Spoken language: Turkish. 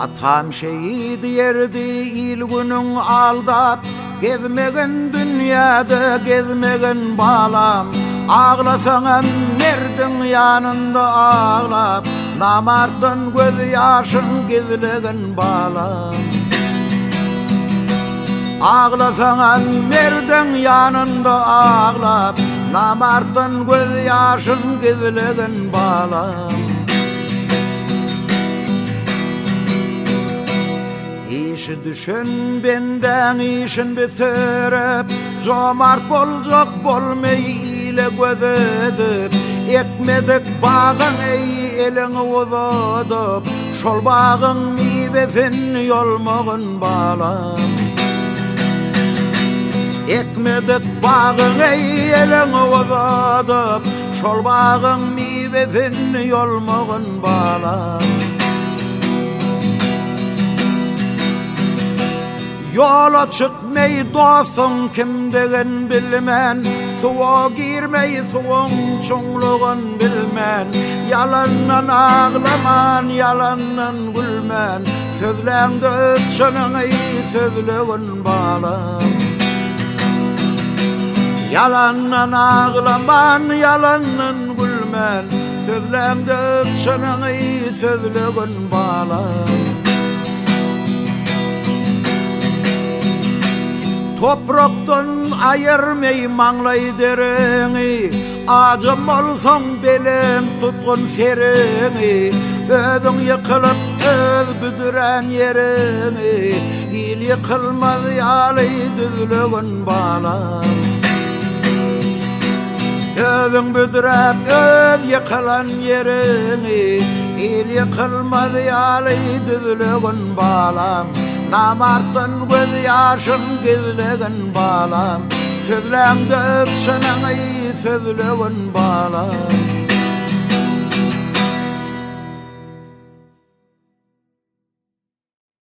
Atam şehit yerdi ilgünün aldap, gezmegen dünyada gezmegen balam. Ağlasan merdin yanında ağlap, namartın göz yaşın gizlegen balam. Ağlasan merdin yanında ağlap, namartın göz yaşın gizlegen balam. İşi düşün benden işin bitirip, cömert bolacak bolmay ile göz edip, ekmedik bağın ey elini uzadıp, şol bağın meyvesin yolmağın balam. Ekmedik bağın ey elini uzadıp, şol bağın meyvesin yolmağın balam. Yola çıkmayı dostun kim degen bilmen, suğa girmeyi suğun çoğluğun bilmen. Yalandan ağlaman, yalandan gülmen, sözlendi ötçünün iyi sözlüğün balam. Yalandan ağlaman, yalandan gülmen, sözlendi ötçünün iyi sözlüğün balam. Topraktan ayırmay manlay derini, acım olsan belim tutkun serini. Özün yıkılıp öz büdüren yerini, il yıkılmaz yalay düzlüğün balam. Özün büdürep öz yıkılan yerini, il yıkılmaz yalay düzlüğün balam. Namartın göz yaşın gizlegen balam, sözlendi öpsenen iyi sözlüğün balam.